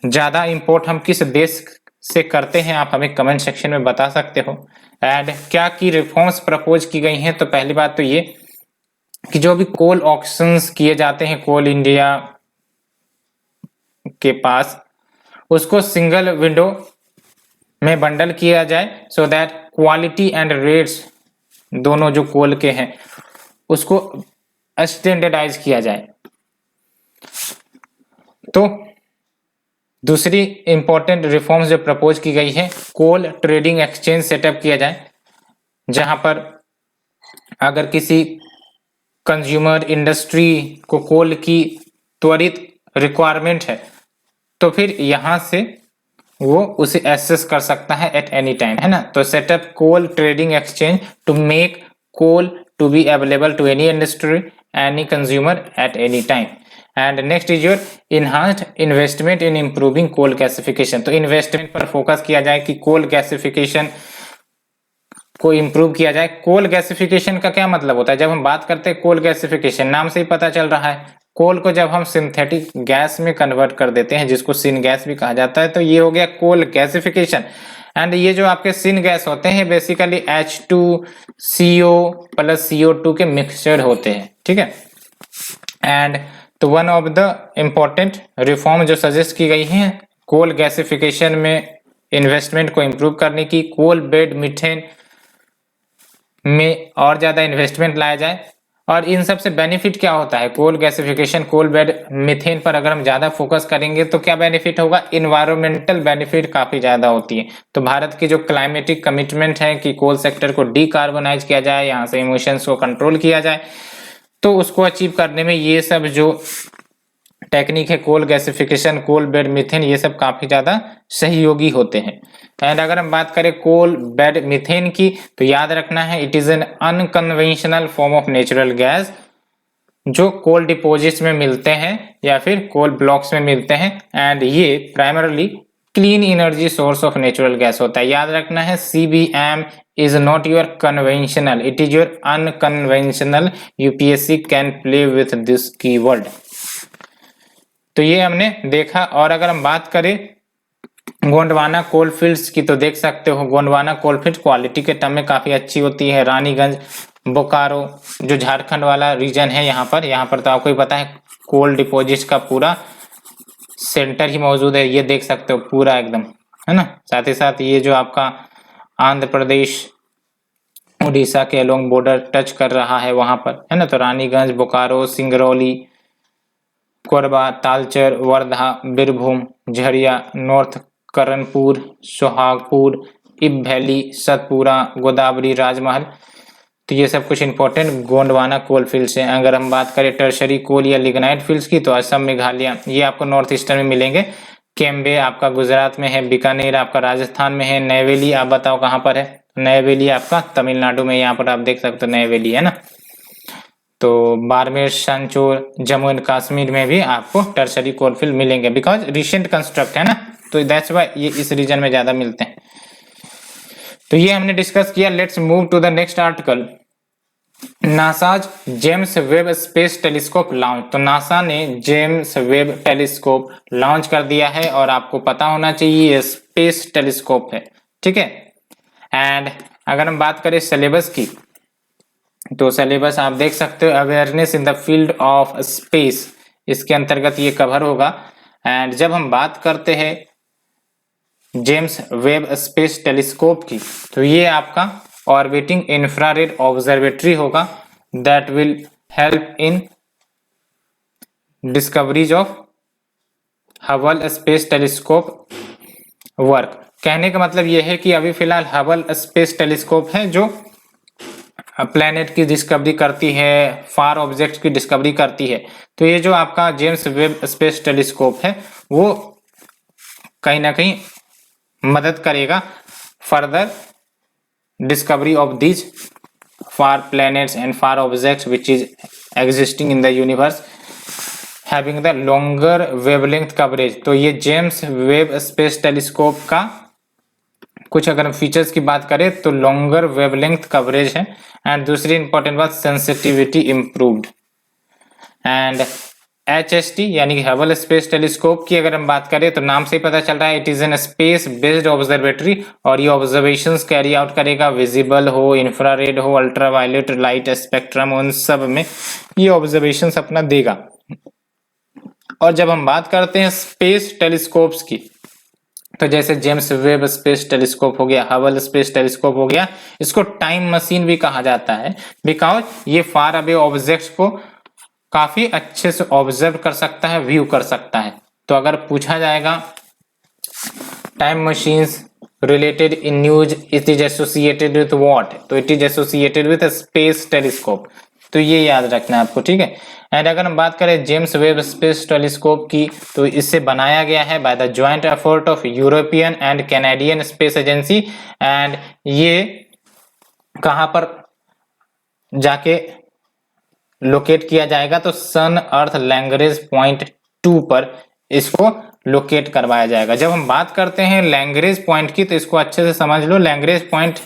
ज्यादा इंपोर्ट हम किस देश से करते हैं, आप हमें कमेंट सेक्शन में बता सकते हो। एंड क्या की रिफॉर्म्स प्रपोज की गई हैं, तो पहली बात तो ये कि जो भी कोल ऑक्शंस किए जाते हैं कोल इंडिया के पास, उसको सिंगल विंडो में बंडल किया जाए, so that quality and rates दोनों जो कोल के हैं उसको स्टैंडर्डाइज किया जाए। तो दूसरी इंपॉर्टेंट रिफॉर्म्स जो प्रपोज की गई है, कोल ट्रेडिंग एक्सचेंज सेटअप किया जाए, जहां पर अगर किसी कंज्यूमर इंडस्ट्री को कोल की त्वरित रिक्वायरमेंट है तो फिर यहां से वो उसे एक्सेस कर सकता है एट एनी टाइम, है ना। तो setup coal trading exchange to make coal to be available to any industry any consumer at any time. And next is your enhanced investment in improving coal gasification. तो investment पर focus किया जाए कि coal gasification को improve किया जाए। Coal gasification का क्या मतलब होता है? जब हम बात करते हैं कोल गैसिफिकेशन, नाम से ही पता चल रहा है, कोल को जब हम सिंथेटिक गैस में कन्वर्ट कर देते हैं, जिसको सिन गैस भी कहा जाता है, तो ये हो गया कोल गैसिफिकेशन। एंड ये जो आपके सिन गैस होते हैं बेसिकली H2CO प्लस CO2 के मिक्सचर होते हैं, ठीक है। एंड तो one of the important reform जो सजेस्ट की गई है कोल गैसिफिकेशन में इन्वेस्टमेंट को इंप्रूव करने की, कोल बेड मीथेन में और ज्यादा इन्वेस्टमेंट लाया जाए। और इन सब से बेनिफिट क्या होता है? Coal gasification, coal bed methane पर अगर हम ज्यादा फोकस करेंगे तो क्या बेनिफिट होगा? इन्वायरमेंटल बेनिफिट काफी ज्यादा होती है। तो भारत की जो क्लाइमेटिक कमिटमेंट है कि कोल सेक्टर को डीकार्बोनाइज किया जाए, यहाँ से इमिशंस को कंट्रोल किया जाए, तो उसको अचीव करने में ये सब जो टेक्निक है coal gasification, coal bed methane, ये सब काफी ज्यादा सहयोगी होते हैं। एंड अगर हम बात करें कोल बेड मीथेन की, तो याद रखना है it is an unconventional form of natural gas जो कोल डिपोजिट्स में मिलते हैं या फिर कोल ब्लॉक्स में मिलते हैं। एंड ये primarily clean energy source of natural gas होता है। याद रखना है CBM is not your conventional, it is your unconventional. UPSC can play with this keyword. तो ये हमने देखा। और अगर हम बात करें गोंडवाना कोलफील्ड्स की, तो देख सकते हो गोंडवाना कोलफील्ड क्वालिटी के टर्म में काफी अच्छी होती है। रानीगंज, बोकारो जो झारखंड वाला रीजन है, यहाँ पर तो आपको ही पता है कोल डिपोजिट्स का पूरा सेंटर ही मौजूद है। ये देख सकते हो पूरा एकदम, है ना। साथ ही साथ ये जो आपका आंध्र प्रदेश उड़ीसा के अलोंग बॉर्डर टच कर रहा है वहां पर, है ना। तो रानीगंज, बोकारो, सिंगरौली, कोरबा, तालचर, वर्धा, बीरभूम, झरिया, नॉर्थ करणपुर, सोहागपुर, इब वैली, सतपुरा, गोदावरी, राजमहल, तो ये सब कुछ इंपॉर्टेंट गोंडवाना कोल फील्ड्स हैं। अगर हम बात करें टर्शरी कोल या लिग्नाइट फील्ड्स की, तो असम, मेघालय ये आपको नॉर्थ ईस्टर्न में मिलेंगे। केम्बे आपका गुजरात में है, बीकानेर आपका राजस्थान में है, नैवेली आप बताओ कहाँ पर है? नैवेली आपका तमिलनाडु में, यहाँ पर आप देख सकते हो नैवेली, है ना। तो बाड़मेर, सांचौर, जम्मू एंड कश्मीर में भी आपको टर्शरी कोलफील्ड मिलेंगे बिकॉज रिसेंट कंस्ट्रक्ट, है ना। तो दैट्स व्हाई ये इस रीजन में ज्यादा मिलते हैं। तो ये हमने डिस्कस किया। Let's move to the next article. NASA's James Webb space telescope launch. तो नासा ने जेम्स वेब टेलीस्कोप लॉन्च कर दिया है और आपको पता होना चाहिए ये स्पेस टेलीस्कोप है, ठीक है। एंड अगर हम बात करें सिलेबस की, तो सिलेबस आप देख सकते हो awareness in the field of space, इसके अंतर्गत ये कवर होगा। एंड जब हम बात करते हैं जेम्स वेब स्पेस टेलीस्कोप की, तो ये आपका ऑर्बिटिंग इंफ्रारेड ऑब्जर्वेटरी होगा that will help in discoveries of Hubble space telescope work. कहने का मतलब ये है कि अभी फिलहाल हबल स्पेस टेलीस्कोप है जो प्लैनेट की डिस्कवरी करती है, फार ऑब्जेक्ट की डिस्कवरी करती है। तो ये जो आपका जेम्स वेब स्पेस टेलीस्कोप है वो कहीं ना कहीं मदद करेगा further discovery of these far planets and far objects which is existing in the universe having the longer wavelength coverage. तो ये जेम्स वेब स्पेस टेलीस्कोप का कुछ अगर फीचर्स की बात करें तो लॉन्गर वेवलेंथ कवरेज है। एंड दूसरी इंपॉर्टेंट बात सेंसिटिविटी इंप्रूव्ड। एंड HST यानी कि हबल स्पेस टेलीस्कोप की अगर हम बात करें तो नाम से ही पता चल रहा है it is an space based observatory और ये ऑब्जर्वेशंस कैरी आउट करेगा, विजिबल हो, इंफ्रारेड हो, अल्ट्रावायलेट लाइट स्पेक्ट्रम, उन सब में ये ऑब्जर्वेशंस अपना देगा। और जब हम बात करते हैं स्पेस टेलीस्कोप्स की, तो जैसे जेम्स वेब स्पेस टेलीस्कोप हो गया, हबल स्पेस टेलीस्कोप हो गया, इसको टाइम मशीन भी कहा जाता है बिकॉज ये फार अवे ऑब्जेक्ट्स को काफी अच्छे से ऑब्जर्व कर सकता है, व्यू कर सकता है। तो अगर पूछा जाएगा time machines related in news, it is associated with what? तो it is associated with a space telescope. तो ये याद रखना है आपको, ठीक है। एंड अगर हम बात करें जेम्स वेब स्पेस टेलीस्कोप की, तो इससे बनाया गया है by the joint effort of European and Canadian space agency. And ये कहां पर जाके लोकेट किया जाएगा? तो सन अर्थ लैग्रेंज पॉइंट 2 पर इसको लोकेट करवाया जाएगा। जब हम बात करते हैं लैग्रेंज पॉइंट की, तो इसको अच्छे से समझ लो। लैग्रेंज पॉइंट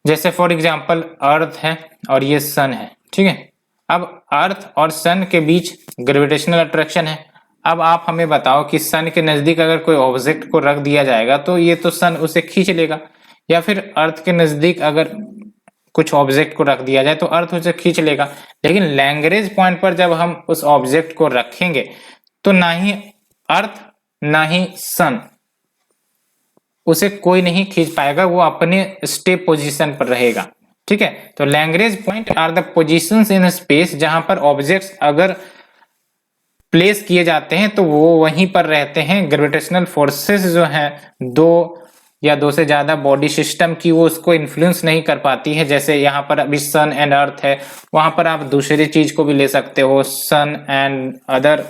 जैसे फॉर एग्जांपल अर्थ है और ये सन है, ठीक है। अब अर्थ और सन के बीच ग्रेविटेशनल अट्रैक्शन है। अब आप हमें बताओ कि सन के नजदीक अगर कोई ऑब्जेक्ट को रख दिया जाएगा तो ये तो सन उसे खींच लेगा, या फिर अर्थ के नजदीक अगर कुछ ऑब्जेक्ट को रख दिया जाए तो अर्थ उसे खींच लेगा। लेकिन लैग्रेंज पॉइंट पर जब हम उस ऑब्जेक्ट को रखेंगे तो ना ही अर्थ ना ही सन उसे कोई नहीं खींच पाएगा, वो अपने स्टेप पोजीशन पर रहेगा, ठीक है। तो Lagrange point are the positions in space जहां पर ऑब्जेक्ट्स अगर प्लेस किए जाते हैं तो वो वहीं पर रहते हैं। ग्रेविटेशनल फोर्सेस जो हैं दो या दो से ज्यादा बॉडी सिस्टम की, वो उसको इन्फ्लुएंस नहीं कर पाती है। जैसे यहाँ पर अभी सन एंड अर्थ है, वहां पर आप दूसरी चीज को भी ले सकते हो, सन एंड अदर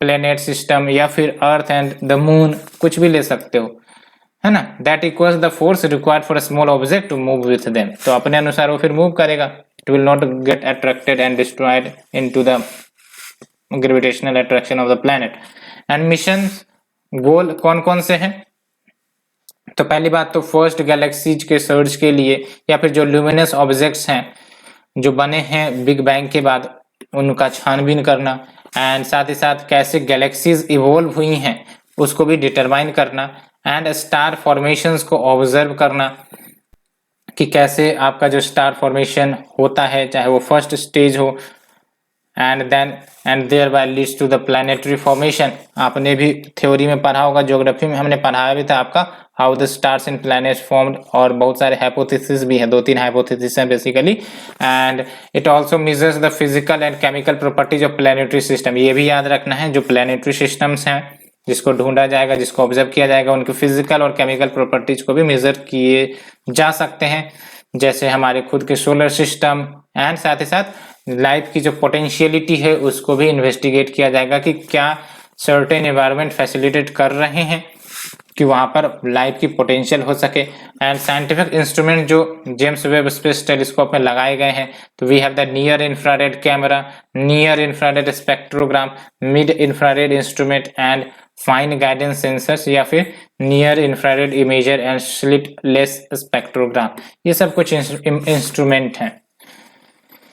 प्लेनेट सिस्टम, या फिर अर्थ एंड द मून, कुछ भी ले सकते हो, है ना। That equals the force required for a small object to move with them. तो अपने अनुसार वो फिर मूव करेगा, it will not get attracted and destroyed into the gravitational attraction of the planet. And mission goal कौन कौन से हैं? तो पहली बात तो फर्स्ट गैलेक्सीज के सर्च के लिए, या फिर जो ल्यूमिनस ऑब्जेक्ट्स हैं जो बने हैं बिग बैंग के बाद, उनका छानबीन करना। एंड साथ ही साथ कैसे गैलेक्सीज इवॉल्व हुई हैं उसको भी डिटरमाइन करना। एंड स्टार फॉर्मेशंस को ऑब्जर्व करना कि कैसे आपका जो स्टार फॉर्मेशन होता है, चाहे वो फर्स्ट स्टेज हो, and thereby leads to the planetary formation. आपने भी थ्योरी में पढ़ा होगा, ज्योग्राफी में हमने पढ़ाया भी था आपका, how the stars in planets formed, और बहुत सारे हाइपोथेसिस भी हैं, 2-3 हाइपोथेसिस हैं basically. And it also measures the physical and chemical properties of planetary system. ये भी याद रखना है, जो प्लैनेटरी सिस्टम्स हैं जिसको ढूंढा जाएगा, जिसको ऑब्जर्व किया जाएगा, उनके फिजिकल और केमिकल प्रॉपर्टीज को भी मेजर किए जा सकते हैं, जैसे हमारे खुद के सोलर सिस्टम। एंड साथ ही साथ लाइफ की जो पोटेंशियलिटी है उसको भी इन्वेस्टिगेट किया जाएगा कि क्या सर्टेन एनवायरनमेंट फैसिलिटेट कर रहे हैं कि वहां पर लाइफ की पोटेंशियल हो सके। एंड साइंटिफिक इंस्ट्रूमेंट जो जेम्स वेब स्पेस टेलीस्कोप में लगाए गए हैं, तो we have the near infrared camera, near infrared spectrogram, mid infrared instrument and fine guidance sensors, या फिर near infrared imager and slitless spectrogram. ये सब कुछ इंस्ट्रूमेंट हैं।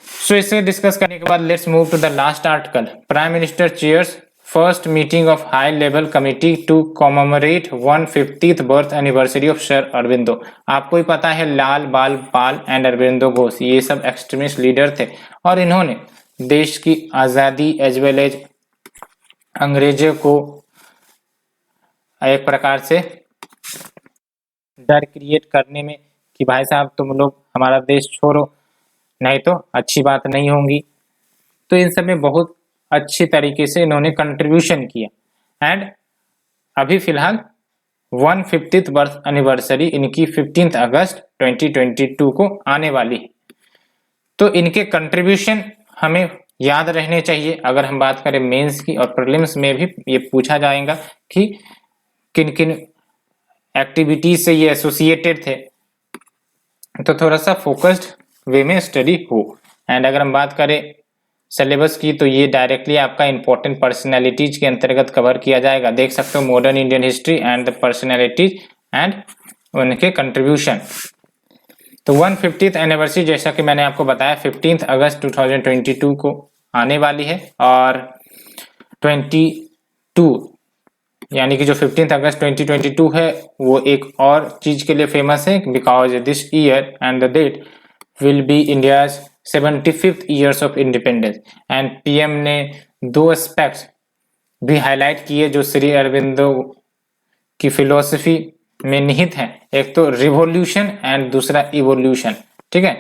सो इसे डिस्कस करने के बाद let's move to the last article. Prime minister chairs first meeting of high level committee to commemorate 150th birth anniversary of sir Aurobindo. आपको ही पता है लाल बाल पाल एंड अरविंदो घोष, ये सब एक्सट्रीमिस्ट लीडर थे, और इन्होंने देश की आजादी एज वेल एज अंग्रेजों को एक प्रकार से डर क्रिएट करने में कि भाई साहब तुम लोग हमारा देश छोड़ो, नहीं तो अच्छी बात नहीं होगी। तो इन सब में बहुत अच्छी तरीके से इन्होंने कंट्रीब्यूशन किया। एंड अभी फिलहाल 150th बर्थ एनिवर्सरी इनकी 15 अगस्त 2022 को आने वाली है। तो इनके कंट्रीब्यूशन हमें याद रहने चाहिए। अगर हम बात करें मेंस की और प्रीलिम्स में भी ये पूछा जाएगा कि किन किन एक्टिविटीज से ये एसोसिएटेड थे, तो थोड़ा सा फोकस्ड वे में स्टडी हो। एंड अगर हम बात करें सिलेबस की, तो ये डायरेक्टली आपका इंपॉर्टेंट पर्सनैलिटीज के अंतर्गत कवर किया जाएगा। देख सकते हो modern Indian history and the personalities and उनके कंट्रीब्यूशन। तो 150th एनिवर्सरी जैसा कि मैंने आपको बताया 15 अगस्त 2022 को आने वाली है, और 22 यानी कि जो 15 अगस्त 2022 है वो एक और चीज के लिए फेमस है, because this year and the date will be India's 75th years of independence. And PM ने 2 एस्पेक्ट्स भी हाईलाइट किए जो श्री अरविंदो की फिलोसफी में निहित हैं, एक तो रिवॉल्यूशन एंड दूसरा इवोल्यूशन, ठीक है।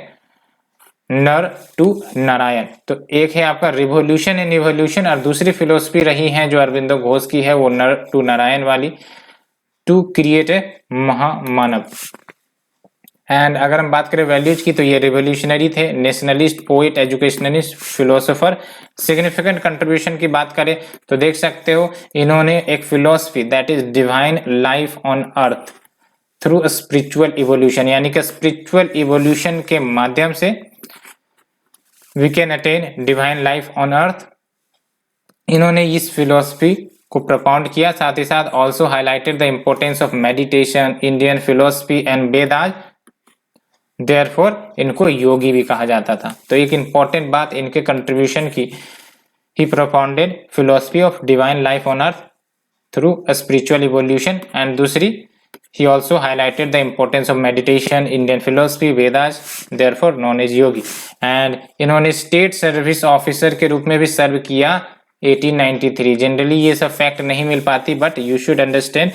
नर टू नारायण। तो एक है आपका रिवोल्यूशन एंड इवोल्यूशन और दूसरी फिलोसफी रही है जो अरविंदो घोष की है वो नर टू नारायण वाली, टू क्रिएट ए महामानव। एंड अगर हम बात करें वैल्यूज की तो ये रिवोल्यूशनरी थे, nationalist, poet, educationalist, philosopher. Significant contribution की बात करें तो देख सकते हो इन्होंने एक philosophy that is divine life on earth through spiritual evolution, यानी कि स्पिरिचुअल इवोल्यूशन के माध्यम से we can attain divine life on earth. इन्होंने इस फिलोसफी को प्रपाउंड किया। साथ ही साथ also highlighted the importance of meditation, Indian philosophy and Vedas, therefore इनको योगी भी कहा जाता था। तो एक इंपॉर्टेंट बात इनके कंट्रीब्यूशन की, he propounded philosophy of divine life on earth through spiritual evolution. And दूसरी, he also highlighted the importance of meditation, Indian philosophy, Vedas, therefore known as yogi। and इन्होंने स्टेट सर्विस ऑफिसर के रूप में भी सर्व किया 1893। Generally ये सब fact नहीं मिल पाती but you should understand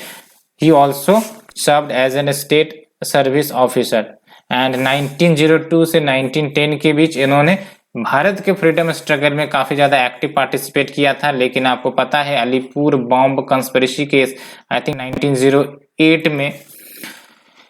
he also served as an state service officer। And 1902 से 1910 के बीच इन्होंने भारत के फ्रीडम स्ट्रगल में काफी ज्यादा एक्टिव पार्टिसिपेट किया था। लेकिन आपको पता है Alipur bomb conspiracy case I think 1908 में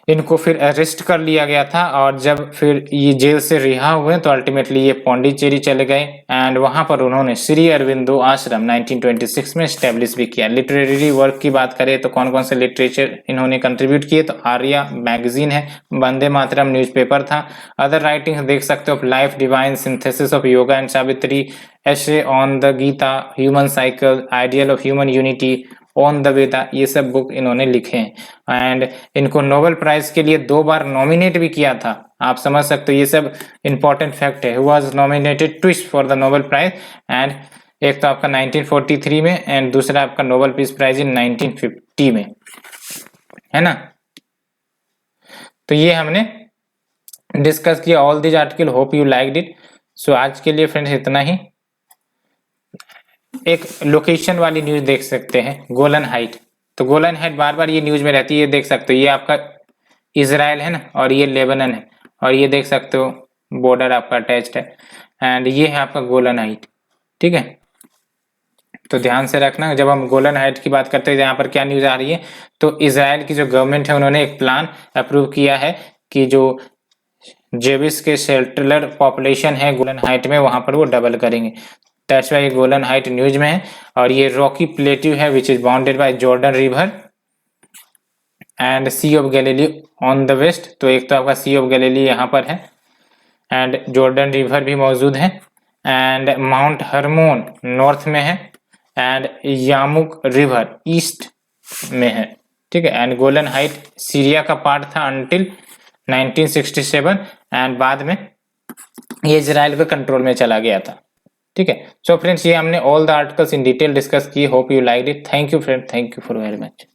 इनको फिर अरेस्ट कर लिया गया था और जब फिर ये जेल से रिहा हुए तो अल्टीमेटली ये पौंडीचेरी चले गए एंड वहां पर उन्होंने श्री अरविंदो आश्रम 1926 में स्टेब्लिश भी किया। लिटरेरी वर्क की बात करें तो कौन कौन से लिटरेचर इन्होंने कंट्रीब्यूट किए तो आर्या मैगजीन है, वंदे मातरम न्यूज़पेपर था। अदर राइटिंग्स देख सकते हो, life divine, synthesis of yoga and Savitri, essay on the Gita, human cycle, ideal of human unity, on the Veda, ये सब बुक इन्होंने लिखे हैं। एंड इनको नोबेल प्राइज के लिए 2 बार नॉमिनेट भी किया था। आप समझ सकते हो ये सब इंपॉर्टेंट फैक्ट है। Who was nominated twice for the Nobel prize and एक तो आपका 1943 में एंड दूसरा आपका नोबेल पीस प्राइज इन 1950 में, है ना। तो ये हमने डिस्कस किया all this article, hope you liked it. So आज के लिए फ्रेंड्स इतना ही। एक लोकेशन वाली न्यूज देख सकते हैं, गोलन हाइट। तो गोलन हाइट बार बार ये न्यूज में रहती है, ये देख सकते हो, ये आपका इजराइल है ना और ये लेबनान है और ये देख सकते हो बॉर्डर आपका अटैच्ड है एंड ये है आपका गोलन हाइट, ठीक है। तो ध्यान से रखना जब हम गोलन हाइट की बात करते हैं यहाँ पर क्या न्यूज आ रही है। तो इजराइल की जो गवर्नमेंट है उन्होंने एक प्लान अप्रूव किया है कि जो जेविस के सेटलर पॉपुलेशन है गोलन हाइट में वहां पर वो डबल करेंगे। That's why Golan height news में है। और ये रॉकी प्लेट्यू है which is bounded by Jordan river and sea of Galilee on the west. तो एक तो आपका सी ऑफ गैलिली यहाँ पर है एंड जॉर्डन रिवर भी मौजूद है एंड माउंट हरमोन नॉर्थ में है एंड यामुक रिवर ईस्ट में है, ठीक है। एंड गोलन हाइट सीरिया का पार्ट था अंटिल 1967 एंड बाद में ये इजराइल के कंट्रोल में चला गया था, ठीक है। सो फ्रेंड्स ये हमने all the articles in detail discuss किए। Hope you like it. Thank you friend, thank you for very much.